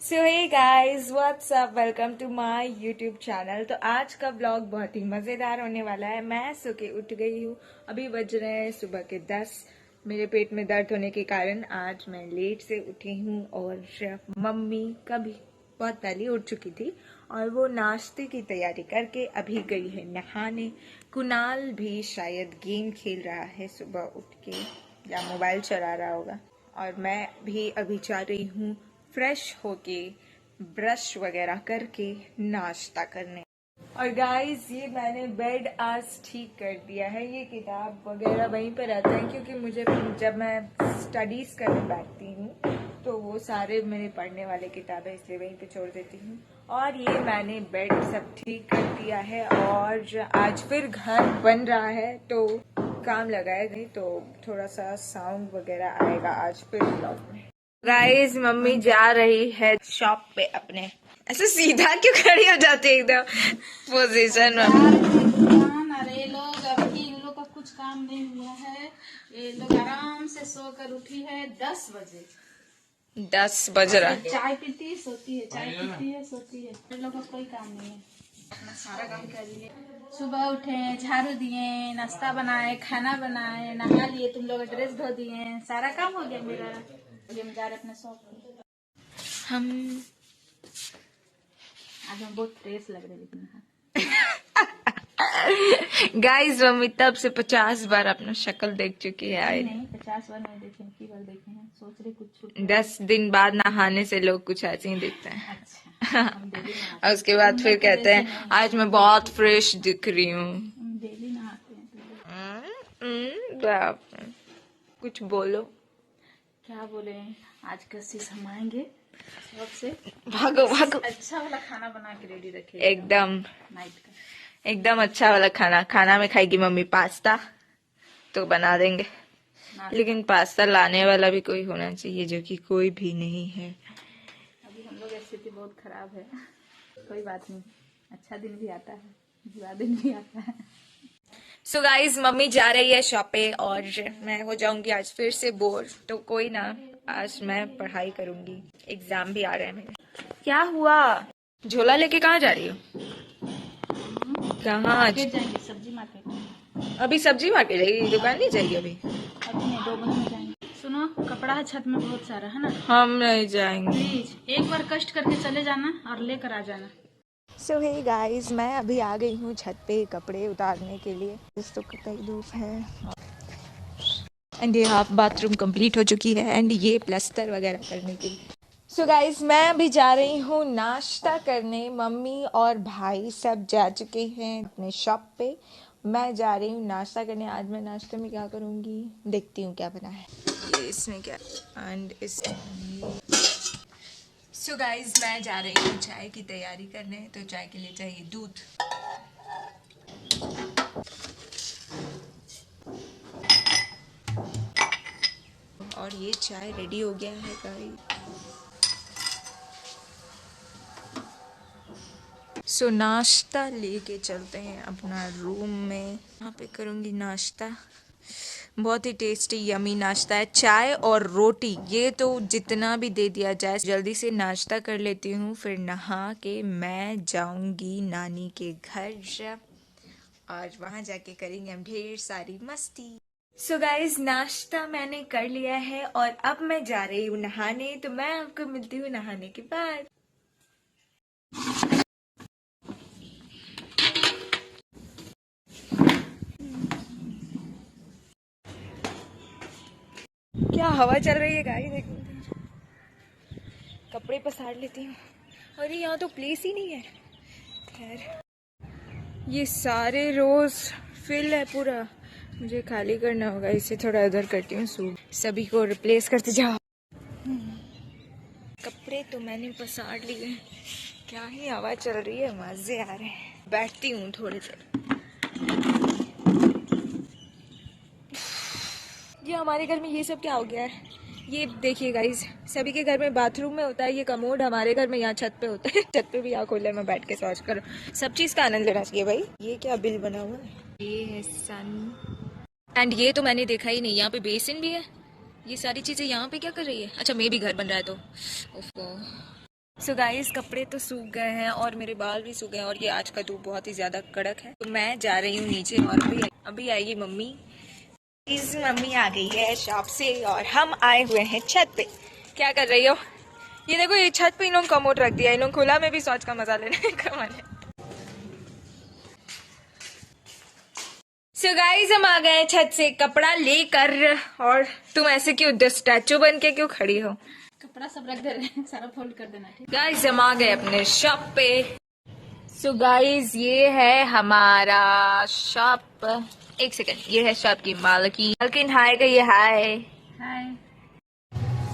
So hey guys what's up, welcome to my YouTube channel. तो आज का blog बहुत ही मज़ेदार होने वाला है। मैं सो के उठ गई हूँ, अभी बज रहे हैं सुबह के 10। मेरे पेट में दर्द होने के कारण आज मैं लेट से उठी हूँ और मम्मी कभी बहुत पहले उठ चुकी थी और वो नाश्ते की तैयारी करके अभी गई है नहाने। कुणाल भी शायद गेम खेल रहा है सुबह उठ के या मोबाइल चला रहा होगा, और मैं भी अभी जा रही हूँ फ्रेश होके ब्रश वगैरह करके नाश्ता करने। और गाइस ये मैंने बेड आज ठीक कर दिया है। ये किताब वगैरह वहीं पर रहता है क्योंकि मुझे जब मैं स्टडीज करने बैठती हूँ तो वो सारे मेरे पढ़ने वाले किताबें इसलिए वहीं पे छोड़ देती हूँ। और ये मैंने बेड सब ठीक कर दिया है और आज फिर घर बन रहा है तो काम लगाया नहीं, तो थोड़ा सा साउंड वगैरह आएगा आज फिर ब्लॉग में। गाइस मम्मी जा रही है शॉप पे अपने। ऐसे सीधा क्यों खड़ी हो जाती है एकदम पोजीशन में। अरे लोग अभी इन लोग का कुछ काम नहीं हुआ है। ये लोग आराम से सोकर उठी है 10 बजे। 10 बज रहा है। चाय पीती है सोती है, चाय पीती है सोती है। इन लोग का कोई काम नहीं है, अपना सारा काम कर लिए। सुबह उठे, झाड़ू दिए, नाश्ता बनाए, खाना बनाए, नहा लिए, तुम लोग ड्रेस धो दिए, सारा काम हो गया मेरा। अभी हम जा रहे अपने शॉप पे। हम आज हम बहुत फ्रेश लग रहे लेकिन गाइस मम्मी तब से 50 बार अपना शक्ल देख चुकी है। नहीं 50 बार नहीं देखे, की बार देखे हैं। सोच रहे कुछ छूट 10 दिन बाद नहाने से लोग कुछ ऐसे ही दिखते हैं। अच्छा, हम डेली नहाते और उसके बाद फिर कहते हैं आज मैं बहुत फ्रेश दिख रही हूँ। हम डेली नहाते हैं। कुछ बोलो। क्या बोले, आज कशिश हम आएंगे सबसे भागो भागो। अच्छा वाला खाना बना के रेडी रखे एकदम नाइट का। एकदम अच्छा वाला खाना में खाएगी मम्मी। पास्ता तो बना देंगे, लेकिन पास्ता लाने वाला भी कोई होना चाहिए, जो कि कोई भी नहीं है। अभी हम लोग स्थिति बहुत खराब है। कोई बात नहीं, अच्छा दिन भी आता है, बुरा दिन भी आता है। सो गाइज मम्मी जा रही है शॉप पे और मैं हो जाऊंगी आज फिर से बोर। तो कोई ना, आज मैं पढ़ाई करूंगी, एग्जाम भी आ रहे हैं मेरे। क्या हुआ? झोला लेके कहाँ जा रही हो? कहाँ? मार्केट जाएंगे, सब्जी मार्केट। अभी सब्जी मार्केट जाएगी? दुकान नहीं जाएगी अभी? अभी नहीं, 2 बजे में जाएंगे। सुनो, कपड़ा है छत में बहुत सारा है ना। हम नहीं जाएंगे। प्लीज एक बार कष्ट करके चले जाना और लेकर आ जाना। सो हे गाइस मैं अभी आ गई हूँ छत पे कपड़े उतारने के लिए। इस तो कतई धूप है एंड ये हाफ बाथरूम कंप्लीट हो चुकी है एंड ये प्लास्टर वगैरह करने के लिए। सो गाइस मैं अभी जा रही हूँ नाश्ता करने। मम्मी और भाई सब जा चुके हैं अपने शॉप पे। मैं जा रही हूँ नाश्ता करने। आज मैं नाश्ते में क्या करूँगी देखती हूँ क्या बना है। ये इसमें क्या एंड इस सो गाइज मैं जा रही हूँ चाय की तैयारी करने। तो चाय के लिए चाहिए दूध। और ये चाय रेडी हो गया है गाइस। सो नाश्ता लेके चलते हैं अपना रूम में। यहाँ पे करूँगी नाश्ता। बहुत ही टेस्टी यमी नाश्ता है, चाय और रोटी। ये तो जितना भी दे दिया जाए। जल्दी से नाश्ता कर लेती हूँ, फिर नहा के मैं जाऊंगी नानी के घर और वहाँ जाके करेंगे हम ढेर सारी मस्ती। सो गाइज नाश्ता मैंने कर लिया है और अब मैं जा रही हूँ नहाने। तो मैं आपको मिलती हूँ नहाने के बाद। क्या हवा चल रही है गाइस, एक मिनट कपड़े पसार लेती हूँ। अरे यहाँ तो प्लेस ही नहीं है। खैर ये सारे रोज फिल है पूरा, मुझे खाली करना होगा। इसे थोड़ा इधर करती हूँ, सभी को रिप्लेस करते जाओ। कपड़े तो मैंने पसार लिए। क्या ही हवा चल रही है, मजे आ रहे हैं। बैठती हूँ थोड़ी देर। ये हमारे घर में ये सब क्या हो गया है? ये देखिए गाइस, सभी के घर में बाथरूम में होता है ये कमोड, हमारे घर में यहाँ छत पे होता है। छत पे भी यहाँ खोले में बैठ के शौच करो। सब चीज का आनंद लेना चाहिए भाई। ये क्या बिल बना हुआ है? ये है सन एंड ये तो मैंने देखा ही नहीं। यहाँ पे बेसिन भी है। ये सारी चीजें यहाँ पे क्या कर रही है? अच्छा मे भी घर बन रहा है तो सो गाइस कपड़े तो सूख गए हैं और मेरे बाल भी सूख गए हैं और ये आज का धूप बहुत ही ज्यादा कड़क है, तो मैं जा रही हूँ नीचे और अभी आएगी मम्मी। मम्मी आ गई है शॉप से और हम आए हुए हैं छत पे। क्या कर रही हो? ये देखो, ये छत पे इन लोग कमोड रख दिया, इन लोग खुला में भी शौच का मजा लेने का मन है। सो गाइस हम आ गए छत से कपड़ा लेकर, और तुम ऐसे क्यों स्टैचू बन के क्यों खड़ी हो? कपड़ा सब रख दे रहे हैं, सारा फोल्ड कर देना। ठीक गाइस हम आ गए अपने शॉप पे। सो गाइस ये है हमारा शॉप। एक सेकंड, ये है शॉप की मालकिन हाय का ये हाय। हाय।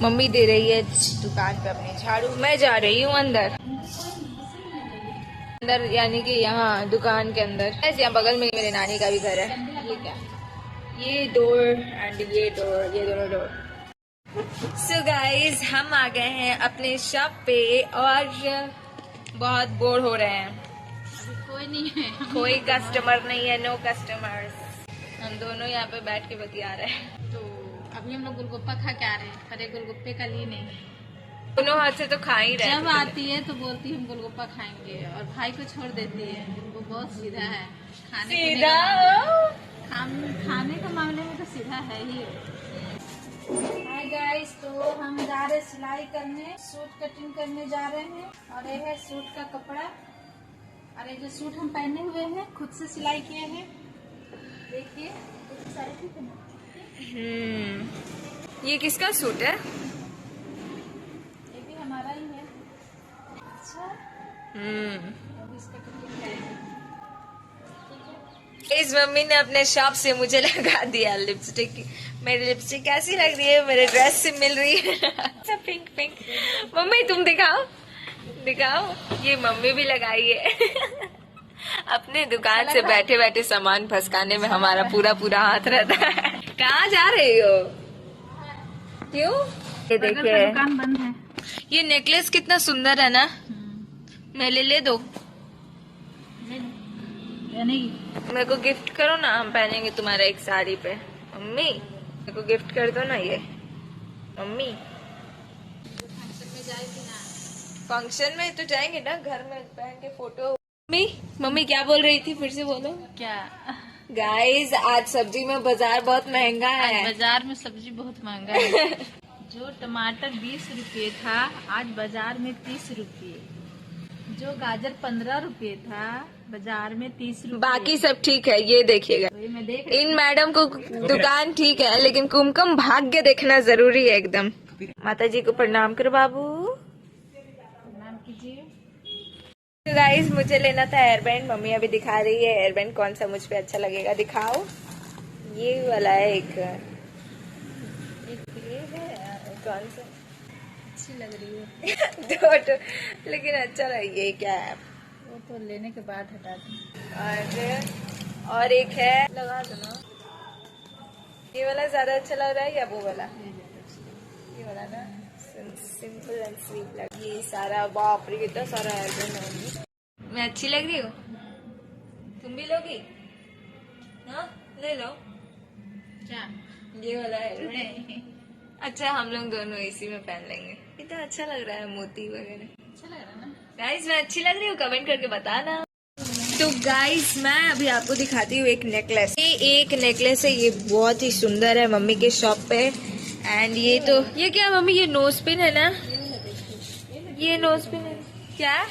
मम्मी दे रही है दुकान पे अपने झाड़ू, मैं जा रही हूँ अंदर यानी कि यहाँ दुकान के अंदर। ऐसे यहाँ बगल में मेरे नानी का भी घर है। ये क्या, ये डोर एंड ये डोर, ये दोनों डोर। सो गाइस हम आ गए हैं अपने शॉप पे और बहुत बोर हो रहे हैं। कोई नहीं है, कोई कस्टमर नहीं है, नो कस्टमर्स। हम दोनों यहाँ पे बैठ के बतिया रहे हैं। तो अभी हम लोग गोलगप्पा खा के आ रहे हैं, पर एक गोलगप्पे का लिए नहीं है। दोनों हाथ से तो खा ही रहे। जब आती है तो बोलती है हम गोलगप्पा खाएंगे और भाई को छोड़ देती है। वो बहुत सीधा है, खाने के मामले में तो सीधा है ही। हाय गाइस, तो हम जा रहे सिलाई करने, सूट कटिंग करने जा रहे हैं। और ये है सूट का कपड़ा, और ये जो सूट हम पहने हुए हैं खुद से सिलाई किए हैं। देखिए ये किसका सूट है? ये भी हमारा ही है। अच्छा, अब इसका कटिंग करेंगे। इस मम्मी ने अपने शॉप से मुझे लगा दिया लिपस्टिक। मेरी लिपस्टिक कैसी लग रही है? मेरे ड्रेस से मिल रही है। Pink pink. मम्मी तुम दिखाओ दिखाओ, ये मम्मी भी लगाई है। अपने दुकान से बैठे बैठे सामान फंसकाने में हमारा पूरा हाथ रहता है। कहाँ जा रही हो? क्यों? ये देखिए, दुकान बंद है। ये नेकलेस कितना सुंदर है ना। मैं ले दो, नहीं, मेरे को गिफ्ट करो ना, हम पहनेंगे तुम्हारे एक साड़ी पे। मम्मी मेरे को गिफ्ट कर दो ना ये। मम्मी फंक्शन में तो जाएंगे ना, घर में पहन के फोटो। मम्मी क्या बोल रही थी, फिर से बोलो। क्या? गाइस आज सब्जी में बाजार बहुत महंगा है। बाजार में सब्जी बहुत महंगा है। जो टमाटर 20 रुपये था आज बाजार में 30 रुपये। जो गाजर 15 रुपये था बाजार में 30 रुपये। बाकी सब ठीक है, ये देखिएगा। तो ये मैं देख इन मैडम को दुकान ठीक है, लेकिन कुमकुम भाग्य देखना जरूरी है एकदम। माता जी को प्रणाम करो बाबू। प्रणाम कीजिए। गाइस मुझे लेना था हेयरबैंड, मम्मी अभी दिखा रही है हेयरबैंड कौन सा मुझ पे अच्छा लगेगा। दिखाओ, ये वाला है एक ये है, कौन सा अच्छी लग रही है। दो लेकिन अच्छा लग, ये क्या है? वो तो लेने के बाद हटा दूँ। और एक है, लगा दो ना। ये वाला ज्यादा अच्छा लग रहा है या वो वाला? ये वाला ना, सिंपल एंड स्वीट लग। ये सारा बाप रे कितना सारा है। मैं अच्छी लग रही हूँ? तुम भी लोगी? हाँ ले लो। क्या? ये वाला है। अच्छा हम लोग दोनों इसी में पहन लेंगे। कितना अच्छा लग रहा है, मोती वगैरह। अच्छा लग रहा है ना? गाइस मैं अच्छी लग रही हूँ? कमेंट करके बताना। तो गाइस मैं अभी आपको दिखाती हूँ एक नेकलेस। ये एक नेकलेस है, ये बहुत ही सुंदर है मम्मी के शॉप पे। एंड ये तो, ये क्या मम्मी, ये नोज पिन है ना? ये नोज पिन है क्या?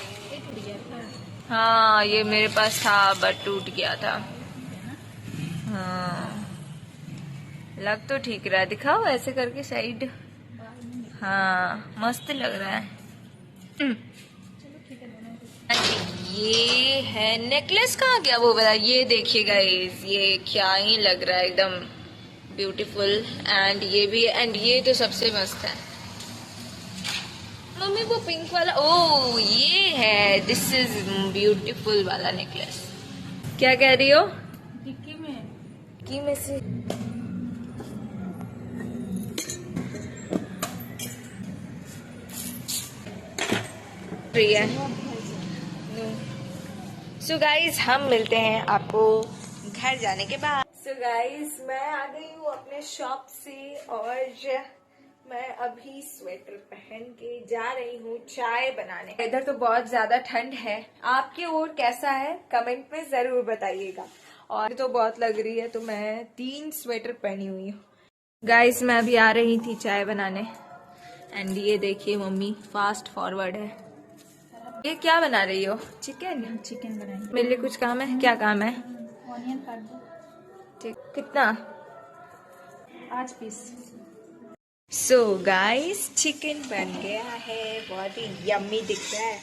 हाँ ये मेरे पास था बट टूट गया था। हाँ लग तो ठीक रहा है, दिखाओ ऐसे करके साइड। हाँ मस्त लग रहा है। ये है नेकलेस, कहाँ गया वो वाला? ये देखिएगा, ये क्या ही लग रहा है, एकदम ब्यूटीफुल। एंड ये भी, एंड ये तो सबसे मस्त है मम्मी, वो पिंक वाला। ओ ये है, दिस इज ब्यूटीफुल वाला नेकलेस। क्या कह रही हो? डिक्की में से सो गाइज हम मिलते हैं आपको घर जाने के बाद। सो गाइज मैं आ गई हूँ अपने शॉप से और मैं अभी स्वेटर पहन के जा रही हूँ चाय बनाने। इधर तो बहुत ज्यादा ठंड है, आपके ओर कैसा है कमेंट में जरूर बताइएगा। और तो बहुत लग रही है तो मैं 3 स्वेटर पहनी हुई हूँ। गाइस मैं अभी आ रही थी चाय बनाने एंड ये देखिए मम्मी फास्ट फॉरवर्ड है। ये क्या बना रही हो? चिकन? चिकन बनाएंगे। मेरे लिए कुछ काम है? क्या काम है? ऑनियन काट दो। ठीक, कितना? 5 पीस। सो गाइस चिकन बन गया है, बहुत ही यम्मी दिख रहा है।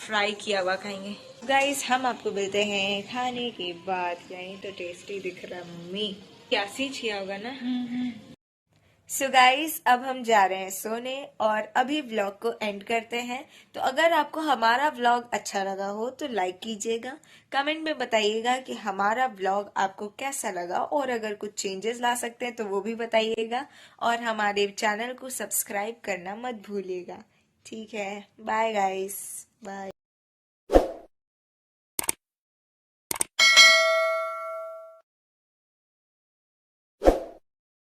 फ्राई किया हुआ खाएंगे। गाइस हम आपको मिलते हैं खाने के बाद। यहीं तो टेस्टी दिख रहा है मम्मी, क्या सीच किया होगा ना। सो गाइस अब हम जा रहे हैं सोने और अभी व्लॉग को एंड करते हैं। तो अगर आपको हमारा व्लॉग अच्छा लगा हो तो लाइक कीजिएगा, कमेंट में बताइएगा कि हमारा व्लॉग आपको कैसा लगा और अगर कुछ चेंजेस ला सकते हैं तो वो भी बताइएगा। और हमारे चैनल को सब्सक्राइब करना मत भूलिएगा। ठीक है, बाय गाइस, बाय।